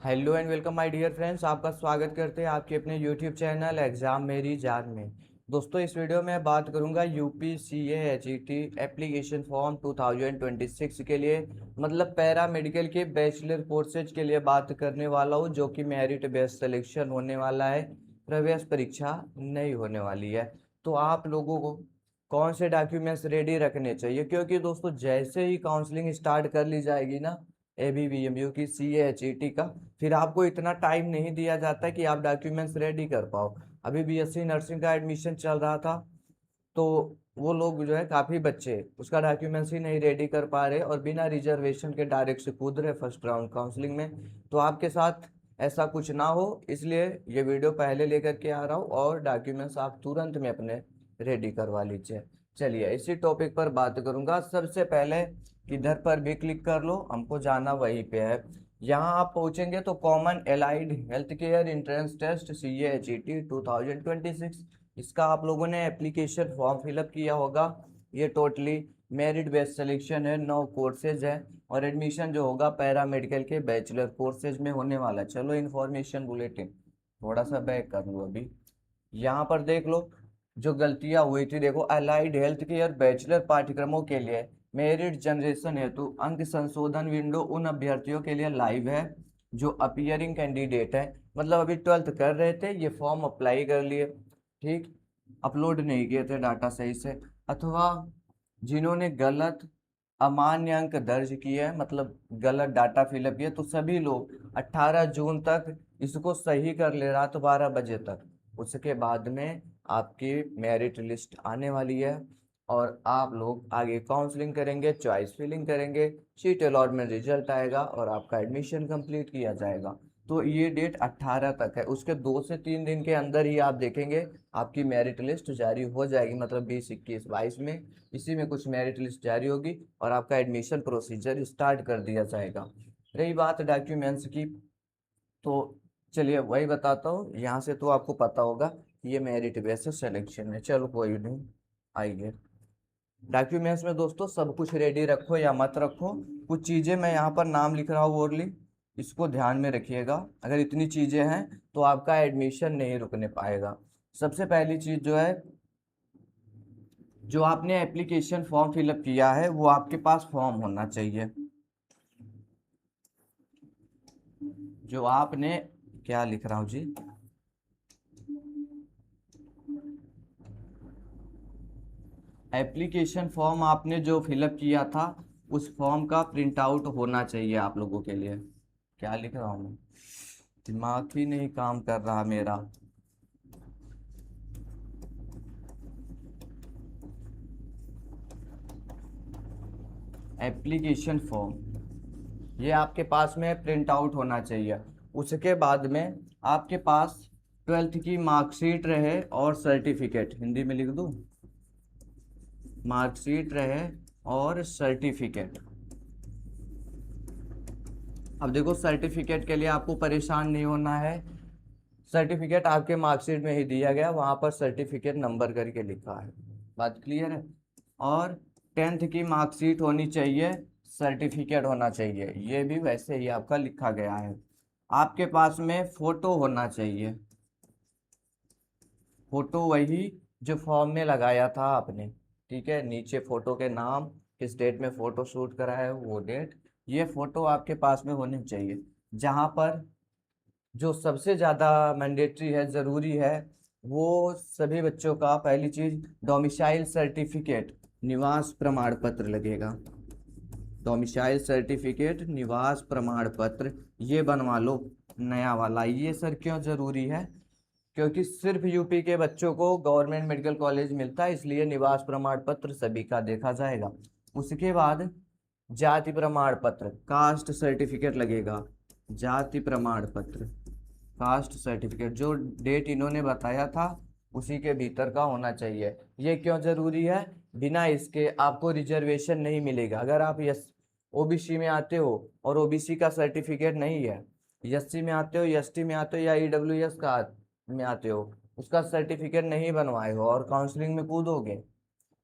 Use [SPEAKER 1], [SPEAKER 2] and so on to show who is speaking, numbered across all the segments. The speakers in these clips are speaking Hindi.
[SPEAKER 1] Hello and welcome my dear friends. आपका स्वागत करते हैं आपके अपने यूट्यूब चैनल एग्जाम मेरी जान में। दोस्तों, इस वीडियो में बात करूंगा यूपी सीए एचईटी एप्लीकेशन फॉर्म 2026 के लिए, मतलब पैरा मेडिकल के बैचलर कोर्सेज के लिए बात करने वाला हूं, जो कि मेरिट बेस्ड सिलेक्शन होने वाला है, प्रवेश परीक्षा नहीं होने वाली है। तो आप लोगों को कौन से डॉक्यूमेंट्स रेडी रखने चाहिए, क्योंकि दोस्तों जैसे ही काउंसलिंग स्टार्ट कर ली जाएगी ना एबीबीएमयू की सीएचईटी का, फिर आपको इतना टाइम नहीं दिया जाता कि आप डॉक्यूमेंट्स रेडी कर पाओ। अभी बीएससी नर्सिंग का एडमिशन चल रहा था, तो वो लोग जो है काफ़ी बच्चे उसका डॉक्यूमेंट्स ही नहीं रेडी कर पा रहे और बिना रिजर्वेशन के डायरेक्ट से कूद रहे फर्स्ट राउंड काउंसलिंग में। तो आपके साथ ऐसा कुछ ना हो, इसलिए ये वीडियो पहले लेकर के आ रहा हूँ और डॉक्यूमेंट्स आप तुरंत में अपने रेडी करवा लीजिए। चलिए इसी टॉपिक पर बात करूंगा। सबसे पहले किधर पर भी क्लिक कर लो, हमको जाना वहीं पे है। यहाँ आप पहुंचेंगे तो common allied health care entrance test CAHET 2026, इसका आप लोगों ने एप्लीकेशन फॉर्म फिलअप किया होगा। ये टोटली मेरिट बेस्ड सिलेक्शन है, 9 कोर्सेज है और एडमिशन जो होगा पैरा मेडिकल के बैचलर कोर्सेज में होने वाला है। चलो इन्फॉर्मेशन बुलेटिन थोड़ा सा बैक कर लूँ अभी। यहाँ पर देख लो जो गलतियां हुई थी। देखो, अलाइड हेल्थ केयर बैचलर पाठ्यक्रमों के लिए मेरिट जनरेशन हेतु अंक संशोधन विंडो उन अभ्यर्थियों के लिए लाइव है जो अपीयरिंग कैंडिडेट है, मतलब अभी 12th कर रहे थे, ये फॉर्म अप्लाई कर लिए, ठीक, अपलोड नहीं किए थे डाटा सही से, अथवा जिन्होंने गलत अमान्य अंक दर्ज किए हैं, मतलब गलत डाटा फिलअप किया, तो सभी लोग 18 जून तक इसको सही कर ले, रात 12 बजे तक। उसके बाद में आपकी मेरिट लिस्ट आने वाली है और आप लोग आगे काउंसलिंग करेंगे, चॉइस फिलिंग करेंगे, सीट अलॉटमेंट रिजल्ट आएगा और आपका एडमिशन कंप्लीट किया जाएगा। तो ये डेट 18 तक है, उसके 2 से 3 दिन के अंदर ही आप देखेंगे आपकी मेरिट लिस्ट जारी हो जाएगी, मतलब 20, 21, 22 में इसी में कुछ मेरिट लिस्ट जारी होगी और आपका एडमिशन प्रोसीजर स्टार्ट कर दिया जाएगा। रही बात डॉक्यूमेंट्स की, तो चलिए वही बताता हूँ। यहाँ से तो आपको पता होगा ये मेरिट बेसिस सिलेक्शन है, चलो कोई नहीं, आइए। डॉक्यूमेंट्स में दोस्तों सब कुछ रेडी रखो या मत रखो, कुछ चीज़ें मैं यहाँ पर नाम लिख रहा हूँ ओरली, इसको ध्यान में रखिएगा। अगर इतनी चीज़ें हैं तो आपका एडमिशन नहीं रुकने पाएगा। सबसे पहली चीज़ जो है, जो आपने एप्लीकेशन फॉर्म फिलअप किया है वो आपके पास फॉर्म होना चाहिए। जो आपने, क्या लिख रहा हूँ जी, एप्लीकेशन फॉर्म आपने जो फिलअप किया था उस फॉर्म का प्रिंट आउट होना चाहिए आप लोगों के लिए। क्या लिख रहा हूँ मैं, दिमाग ही नहीं काम कर रहा मेरा। एप्लीकेशन फॉर्म ये आपके पास में प्रिंट आउट होना चाहिए। उसके बाद में आपके पास 12th की मार्कशीट रहे और सर्टिफिकेट, हिंदी में लिख दूँ, मार्कशीट रहे और सर्टिफिकेट। अब देखो, सर्टिफिकेट के लिए आपको परेशान नहीं होना है, सर्टिफिकेट आपके मार्कशीट में ही दिया गया, वहां पर सर्टिफिकेट नंबर करके लिखा है। बात क्लियर है। और 10th की मार्कशीट होनी चाहिए, सर्टिफिकेट होना चाहिए, ये भी वैसे ही आपका लिखा गया है। आपके पास में फोटो होना चाहिए, फोटो वही जो फॉर्म में लगाया था आपने, ठीक है, नीचे फोटो के नाम, किस डेट में फोटो शूट करा है वो डेट, ये फोटो आपके पास में होनी चाहिए। जहाँ पर जो सबसे ज़्यादा मैंडेटरी है, ज़रूरी है, वो सभी बच्चों का पहली चीज़ डोमिसाइल सर्टिफिकेट, निवास प्रमाण पत्र लगेगा। डोमिसाइल सर्टिफिकेट, निवास प्रमाण पत्र, ये बनवा लो नया वाला। ये सर क्यों ज़रूरी है, क्योंकि सिर्फ यूपी के बच्चों को गवर्नमेंट मेडिकल कॉलेज मिलता है, इसलिए निवास प्रमाण पत्र सभी का देखा जाएगा। उसके बाद जाति प्रमाण पत्र, कास्ट सर्टिफिकेट लगेगा, जाति प्रमाण पत्र, कास्ट सर्टिफिकेट, जो डेट इन्होंने बताया था उसी के भीतर का होना चाहिए। ये क्यों जरूरी है, बिना इसके आपको रिजर्वेशन नहीं मिलेगा। अगर आप यस ओबीसी में आते हो और ओबीसी का सर्टिफिकेट नहीं है, एससी में आते हो, एसटी में आते हो या ईडब्ल्यूएस का में आते हो, उसका सर्टिफिकेट नहीं बनवाए हो और काउंसलिंग में कूदोगे,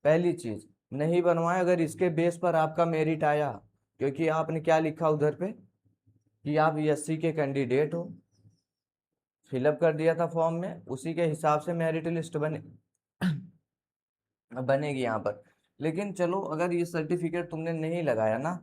[SPEAKER 1] पहली चीज नहीं बनवाए, अगर इसके बेस पर आपका मेरिट आया, क्योंकि आपने क्या लिखा उधर पे, कि आप एससी के कैंडिडेट हो, फिलअप कर दिया था फॉर्म में, उसी के हिसाब से मेरिट लिस्ट बनेगी यहाँ पर। लेकिन चलो अगर ये सर्टिफिकेट तुमने नहीं लगाया ना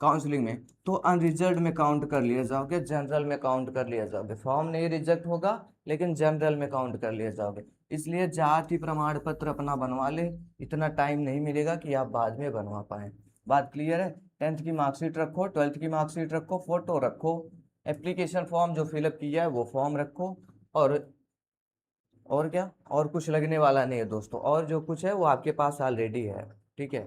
[SPEAKER 1] काउंसलिंग में, तो अनरिजर्व में काउंट कर लिए जाओगे, जनरल में काउंट कर लिए जाओगे। फॉर्म नहीं रिजेक्ट होगा लेकिन जनरल में काउंट कर लिए जाओगे। इसलिए जाति प्रमाण पत्र अपना बनवा ले, इतना टाइम नहीं मिलेगा कि आप बाद में बनवा पाए। बात क्लियर है? 10th की मार्कशीट रखो, 12th की मार्कशीट रखो, फोटो रखो, एप्लीकेशन फॉर्म जो फिलअप किया है वो फॉर्म रखो, और क्या, और कुछ लगने वाला नहीं है दोस्तों, और जो कुछ है वो आपके पास ऑलरेडी है। ठीक है,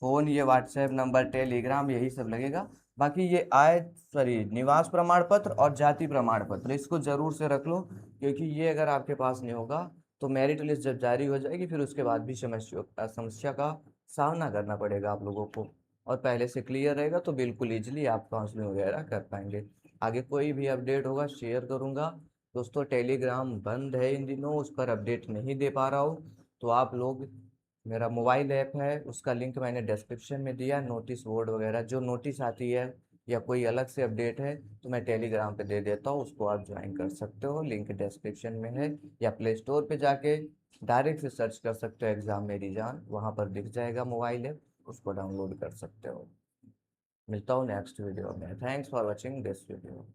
[SPEAKER 1] फोन, ये व्हाट्सएप नंबर, टेलीग्राम, यही सब लगेगा। बाकी ये आय सॉरी निवास प्रमाण पत्र और जाति प्रमाण पत्र, इसको जरूर से रख लो, क्योंकि ये अगर आपके पास नहीं होगा तो मेरिट लिस्ट जब जारी हो जाएगी फिर उसके बाद भी समस्या का सामना करना पड़ेगा आप लोगों को। और पहले से क्लियर रहेगा तो बिल्कुल ईजिली आप काउंसलिंग वगैरह कर पाएंगे। आगे कोई भी अपडेट होगा शेयर करूंगा। दोस्तों टेलीग्राम बंद है इन दिनों, उस पर अपडेट नहीं दे पा रहा हूँ, तो आप लोग, मेरा मोबाइल ऐप है उसका लिंक मैंने डिस्क्रिप्शन में दिया। नोटिस बोर्ड वगैरह जो नोटिस आती है या कोई अलग से अपडेट है तो मैं टेलीग्राम पे दे देता हूँ, उसको आप ज्वाइन कर सकते हो, लिंक डिस्क्रिप्शन में है। या प्ले स्टोर पे जाके डायरेक्ट से सर्च कर सकते हो एग्जाम मेरी जान, वहाँ पर दिख जाएगा मोबाइल ऐप, उसको डाउनलोड कर सकते हो। मिलता हूँ नेक्स्ट वीडियो में। Thanks for watching this video.